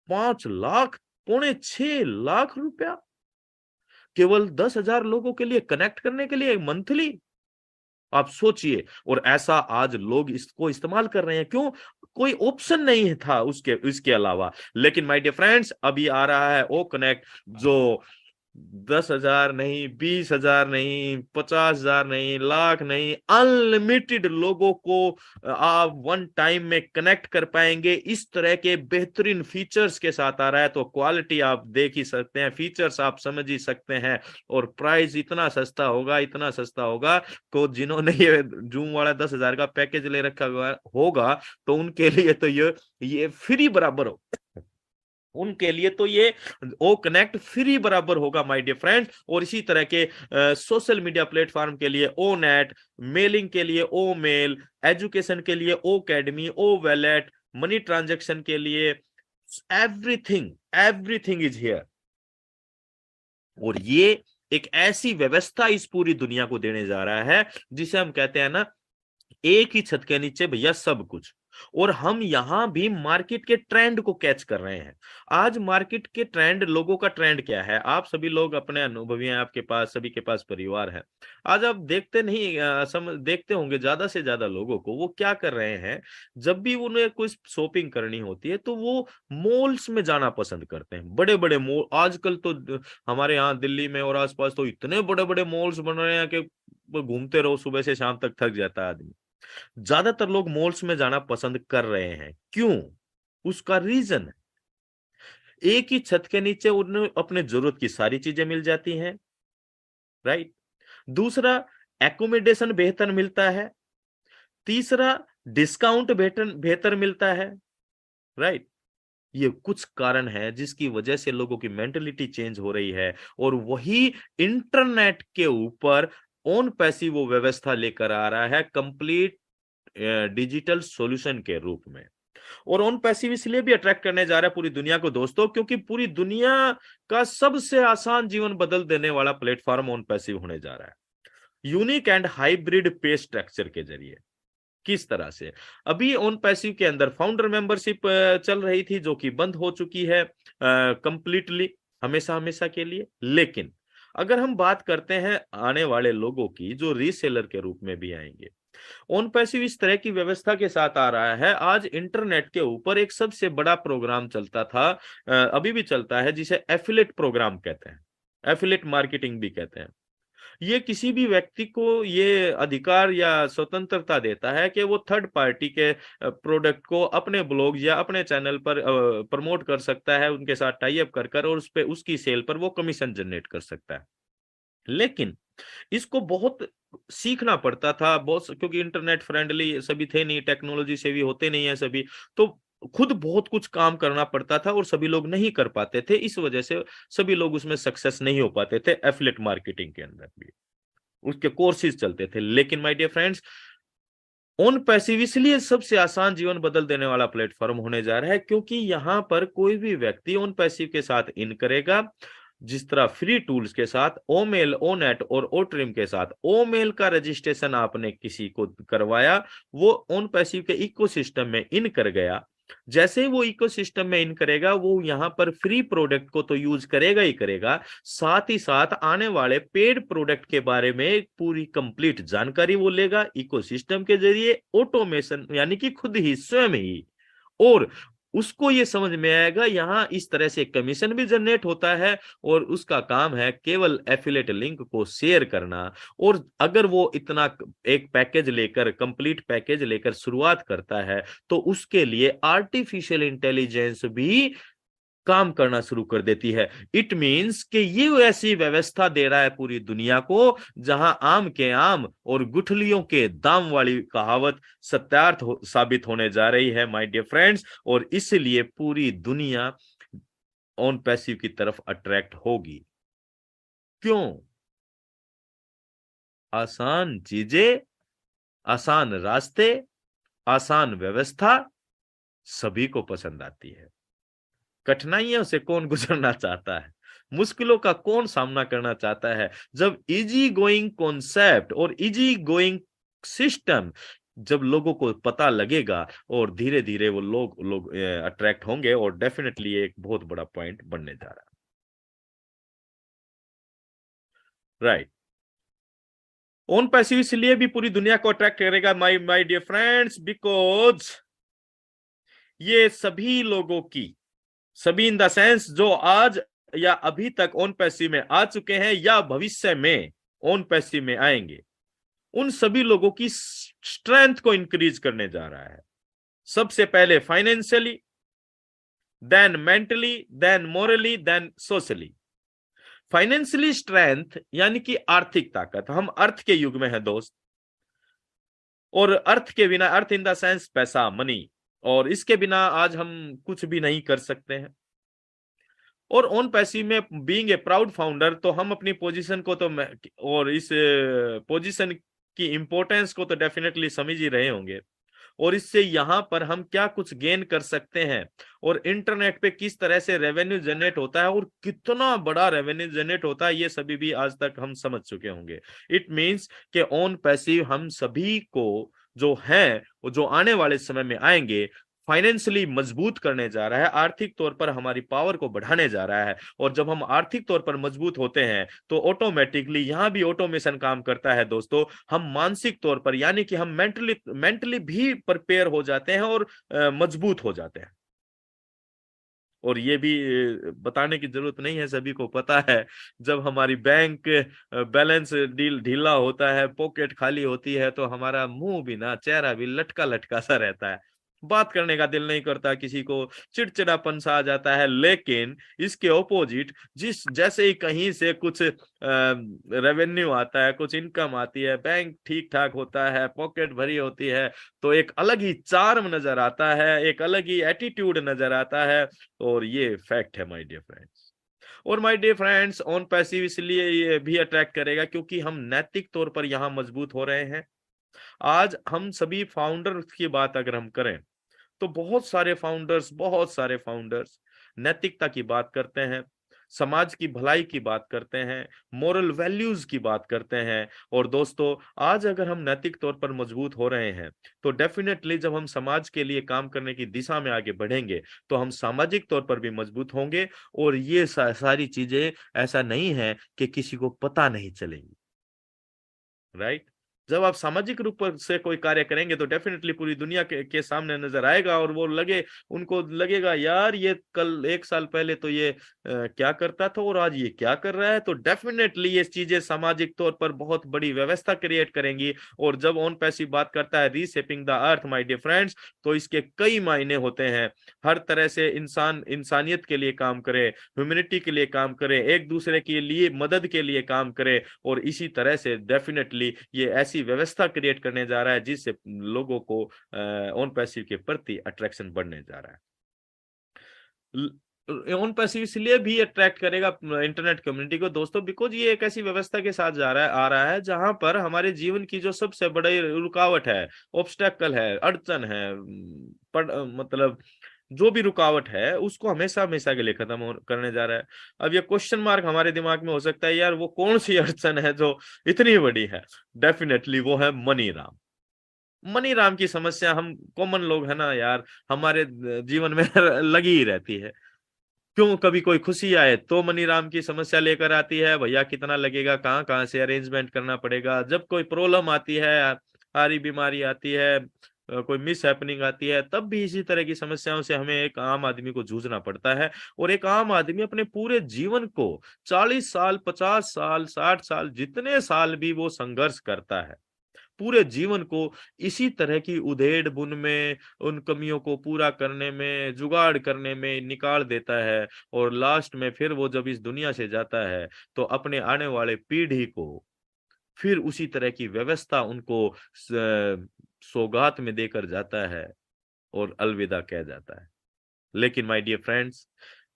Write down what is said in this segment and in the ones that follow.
5 लाख, 5.5 लाख रुपया केवल 10,000 लोगों के लिए कनेक्ट करने के लिए मंथली। आप सोचिए, और ऐसा आज लोग इसको इस्तेमाल कर रहे हैं। क्यों? कोई ऑप्शन नहीं था उसके इसके अलावा। लेकिन माय डियर फ्रेंड्स, अभी आ रहा है ओ कनेक्ट, जो 10,000 नहीं, 20,000 नहीं, 50,000 नहीं, लाख नहीं, अनलिमिटेड लोगों को आप वन टाइम में कनेक्ट कर पाएंगे। इस तरह के बेहतरीन फीचर्स के साथ आ रहा है। तो क्वालिटी आप देख ही सकते हैं, फीचर्स आप समझ ही सकते हैं, और प्राइस इतना सस्ता होगा, इतना सस्ता होगा, तो जिन्होंने ये जूम वाला 10,000 का पैकेज ले रखा होगा, तो उनके लिए तो ये फ्री बराबर हो, उनके लिए तो ये ओ कनेक्ट फ्री बराबर होगा माय डियर फ्रेंड। और इसी तरह के सोशल मीडिया प्लेटफॉर्म के लिए ओ नेट, मेलिंग के लिए ओ मेल, एजुकेशन के लिए ओ अकेडमी, ओ वैलेट, मनी ट्रांजैक्शन के लिए एवरीथिंग, एवरीथिंग इज हियर। और ये एक ऐसी व्यवस्था इस पूरी दुनिया को देने जा रहा है, जिसे हम कहते हैं ना, एक ही छत के नीचे भैया सब कुछ। और हम यहां भी मार्केट के ट्रेंड को कैच कर रहे हैं। आज मार्केट के ट्रेंड, लोगों का ट्रेंड क्या है? आप सभी लोग अपने अनुभवी हैं, आपके पास सभी के पास परिवार है। आज आप देखते नहीं, देखते होंगे ज्यादा से ज्यादा लोगों को, वो क्या कर रहे हैं, जब भी उन्हें कोई शॉपिंग करनी होती है तो वो मॉल्स में जाना पसंद करते हैं। बड़े बड़े मॉल आजकल तो हमारे यहाँ दिल्ली में और आसपास तो इतने बड़े बड़े मॉल्स बन रहे हैं कि घूमते रहो सुबह से शाम तक, थक जाता है आदमी। ज्यादातर लोग मॉल्स में जाना पसंद कर रहे हैं। क्यों? उसका रीजन, एक ही छत के नीचे उन्हें अपने जरूरत की सारी चीजें मिल जाती हैं, राइट। दूसरा, एकोमोडेशन बेहतर मिलता है। तीसरा, डिस्काउंट बेहतर बेहतर मिलता है, राइट। ये कुछ कारण है जिसकी वजह से लोगों की मेंटेलिटी चेंज हो रही है। और वही इंटरनेट के ऊपर ऑन पैसिव वो व्यवस्था लेकर आ रहा है, कंप्लीट डिजिटल सॉल्यूशन के रूप में। और ऑन पैसिव इसलिए भी अट्रैक्ट करने जा रहा है पूरी दुनिया को दोस्तों, क्योंकि पूरी दुनिया का सबसे आसान जीवन बदल देने वाला प्लेटफॉर्म ऑन पैसिव होने जा रहा है, यूनिक एंड हाइब्रिड पे स्ट्रक्चर के जरिए। किस तरह से? अभी ऑन पैसिव के अंदर फाउंडर मेंबरशिप चल रही थी, जो कि बंद हो चुकी है कंप्लीटली, हमेशा हमेशा के लिए। लेकिन अगर हम बात करते हैं आने वाले लोगों की, जो रीसेलर के रूप में भी आएंगे, ऑन पैसिव इस तरह की व्यवस्था के साथ आ रहा है। आज इंटरनेट के ऊपर एक सबसे बड़ा प्रोग्राम चलता था, अभी भी चलता है, जिसे एफिलेट प्रोग्राम कहते हैं, एफिलेट मार्केटिंग भी कहते हैं। ये किसी भी व्यक्ति को ये अधिकार या स्वतंत्रता देता है कि वो थर्ड पार्टी के प्रोडक्ट को अपने ब्लॉग या अपने चैनल पर प्रमोट कर सकता है, उनके साथ टाई अप कर कर, और उस पे उसकी सेल पर वो कमीशन जनरेट कर सकता है। लेकिन इसको बहुत सीखना पड़ता था, बहुत, क्योंकि इंटरनेट फ्रेंडली सभी थे नहीं, टेक्नोलॉजी से भी होते नहीं है सभी, तो खुद बहुत कुछ काम करना पड़ता था और सभी लोग नहीं कर पाते थे। इस वजह से सभी लोग उसमें सक्सेस नहीं हो पाते थे। एफिलिएट मार्केटिंग के अंदर भी उसके कोर्सेज चलते थे। लेकिन my dear friends, Onpassive इसलिए सबसे आसान जीवन बदल देने वाला प्लेटफॉर्म होने जा रहा है, क्योंकि यहां पर कोई भी व्यक्ति ऑन पैसिव के साथ इन करेगा, जिस तरह फ्री टूल्स के साथ ओ मेल, ओ नेट और ओ ट्रिम के साथ ओ मेल का रजिस्ट्रेशन आपने किसी को करवाया, वो ऑन पैसिव के इकोसिस्टम में इन कर गया। जैसे ही वो इकोसिस्टम में इन करेगा, वो यहां पर फ्री प्रोडक्ट को तो यूज करेगा ही करेगा, साथ ही साथ आने वाले पेड प्रोडक्ट के बारे में एक पूरी कंप्लीट जानकारी वो लेगा इकोसिस्टम के जरिए, ऑटोमेशन, यानी कि खुद ही स्वयं ही। और उसको ये समझ में आएगा यहां इस तरह से कमीशन भी जनरेट होता है, और उसका काम है केवल एफिलेट लिंक को शेयर करना। और अगर वो इतना एक पैकेज लेकर, कंप्लीट पैकेज लेकर शुरुआत करता है, तो उसके लिए आर्टिफिशियल इंटेलिजेंस भी काम करना शुरू कर देती है। इट मींस कि ये ऐसी व्यवस्था दे रहा है पूरी दुनिया को, जहां आम के आम और गुठलियों के दाम वाली कहावत साबित होने जा रही है माय डियर फ्रेंड्स। और इसलिए पूरी दुनिया ऑन पैसिव की तरफ अट्रैक्ट होगी। क्यों? आसान चीजें, आसान रास्ते, आसान व्यवस्था सभी को पसंद आती है। कठिनाइयों से कौन गुजरना चाहता है? मुश्किलों का कौन सामना करना चाहता है? जब इजी गोइंग कॉन्सेप्ट और इजी गोइंग सिस्टम जब लोगों को पता लगेगा और धीरे धीरे वो लोग अट्रैक्ट होंगे, और डेफिनेटली ये एक बहुत बड़ा पॉइंट बनने जा रहा है। राइट। ओन पैसिव इसलिए भी पूरी दुनिया को अट्रैक्ट करेगा my my dear friends, because ये सभी लोगों की, सभी इन द सेंस जो आज या अभी तक ओन पैसिव में आ चुके हैं या भविष्य में ओन पैसिव में आएंगे, उन सभी लोगों की स्ट्रेंथ को इंक्रीज करने जा रहा है। सबसे पहले financially, then mentally, then morally, then socially. Financially strength यानी कि आर्थिक ताकत। हम अर्थ के युग में है दोस्त, और अर्थ के बिना, अर्थ इन द सेंस पैसा, मनी, और इसके बिना आज हम कुछ भी नहीं कर सकते हैं। और ऑन पैसिव में बीइंग ए प्राउड फाउंडर, तो हम अपनी पोजीशन को तो, और इस पोजीशन की इंपॉर्टेंस को तो डेफिनेटली समझ ही रहे होंगे, और इससे यहाँ पर हम क्या कुछ गेन कर सकते हैं, और इंटरनेट पे किस तरह से रेवेन्यू जनरेट होता है, और कितना बड़ा रेवेन्यू जनरेट होता है, ये सभी भी आज तक हम समझ चुके होंगे। इट मींस कि ऑन पैसिव हम सभी को जो है, वो जो आने वाले समय में आएंगे, फाइनेंशियली मजबूत करने जा रहा है, आर्थिक तौर पर हमारी पावर को बढ़ाने जा रहा है। और जब हम आर्थिक तौर पर मजबूत होते हैं तो ऑटोमेटिकली यहां भी ऑटोमेशन काम करता है दोस्तों। हम मानसिक तौर पर, यानी कि हम मेंटली भी प्रिपेयर हो जाते हैं और मजबूत हो जाते हैं। और ये भी बताने की जरूरत नहीं है, सभी को पता है, जब हमारी बैंक बैलेंस ढीला होता है, पॉकेट खाली होती है, तो हमारा मुंह भी ना, चेहरा भी लटका लटका सा रहता है, बात करने का दिल नहीं करता, किसी को चिड़चिड़ापन सा आ जाता है। लेकिन इसके ऑपोजिट, जिस जैसे ही कहीं से कुछ रेवेन्यू आता है, कुछ इनकम आती है, बैंक ठीक ठाक होता है, पॉकेट भरी होती है, तो एक अलग ही चार्म नजर आता है, एक अलग ही एटीट्यूड नजर आता है। और ये फैक्ट है माय डियर फ्रेंड्स। और my dear friends, Onpassive इसलिए ये भी अट्रैक्ट करेगा क्योंकि हम नैतिक तौर पर यहाँ मजबूत हो रहे हैं। आज हम सभी फाउंडर की बात अगर हम करें, तो बहुत सारे फाउंडर्स नैतिकता की बात करते हैं, समाज की भलाई की बात करते हैं, मोरल वैल्यूज की बात करते हैं। और दोस्तों, आज अगर हम नैतिक तौर पर मजबूत हो रहे हैं, तो डेफिनेटली जब हम समाज के लिए काम करने की दिशा में आगे बढ़ेंगे, तो हम सामाजिक तौर पर भी मजबूत होंगे। और ये सारी चीजें ऐसा नहीं है कि किसी को पता नहीं चलेंगी। राइट। जब आप सामाजिक रूप से कोई कार्य करेंगे, तो डेफिनेटली पूरी दुनिया के सामने नजर आएगा, और वो उनको लगेगा, यार ये कल 1 साल पहले तो ये क्या करता था, और आज ये क्या कर रहा है। तो डेफिनेटली ये चीजें सामाजिक तौर पर बहुत बड़ी व्यवस्था क्रिएट करेंगी। और जब ऑन पैसिव बात करता है reshaping the earth my dear friends, तो इसके कई मायने होते हैं। हर तरह से इंसानियत के लिए काम करे, ह्यूमैनिटी के लिए काम करे, एक दूसरे के लिए मदद के लिए काम करे, और इसी तरह से डेफिनेटली ये ऐसी व्यवस्था क्रिएट करने जा रहा है जिससे लोगों को ऑन पैसिव के प्रति अट्रैक्शन बढ़ने जा रहा है। ऑन पैसिव इसलिए भी अट्रैक्ट करेगा इंटरनेट कम्युनिटी को दोस्तों, बिकॉज ये एक ऐसी व्यवस्था के साथ आ रहा है जहां पर हमारे जीवन की जो सबसे बड़ी रुकावट है, ऑब्स्टेकल है, अड़चन है, मतलब जो भी रुकावट है, उसको हमेशा हमेशा के लिए खत्म करने जा रहा है। अब ये क्वेश्चन मार्क हमारे दिमाग में हो सकता है, यार वो कौन सी अड़चन है जो इतनी बड़ी है। डेफिनेटली वो है मनी राम। मनी राम की समस्या हम कॉमन लोग है ना यार, हमारे जीवन में लगी ही रहती है। क्यों, कभी कोई खुशी आए तो मनी राम की समस्या लेकर आती है, भैया कितना लगेगा, कहाँ कहाँ से अरेंजमेंट करना पड़ेगा। जब कोई प्रॉब्लम आती है, सारी बीमारी आती है, कोई मिस हैपनिंग आती है, तब भी इसी तरह की समस्याओं से हमें एक आम आदमी को जूझना पड़ता है। और एक आम आदमी अपने पूरे जीवन को 40 साल, 50 साल, 60 साल, जितने साल भी वो संघर्ष करता है, पूरे जीवन को इसी तरह की उधेड़ बुन में, उन कमियों को पूरा करने में, जुगाड़ करने में निकाल देता है। और लास्ट में फिर वो जब इस दुनिया से जाता है, तो अपने आने वाले पीढ़ी को फिर उसी तरह की व्यवस्था उनको सौगात में देकर जाता है और अलविदा कह जाता है। लेकिन my dear friends,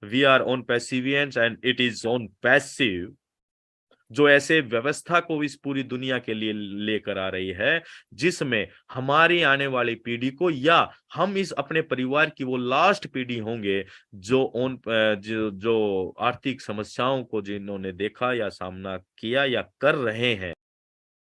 we are on passiveness and it is on passive जो ऐसे व्यवस्था को इस पूरी दुनिया के लिए लेकर आ रही है, जिसमें हमारी आने वाली पीढ़ी को, या हम इस अपने परिवार की वो लास्ट पीढ़ी होंगे जो आर्थिक समस्याओं को जिन्होंने देखा या सामना किया या कर रहे हैं।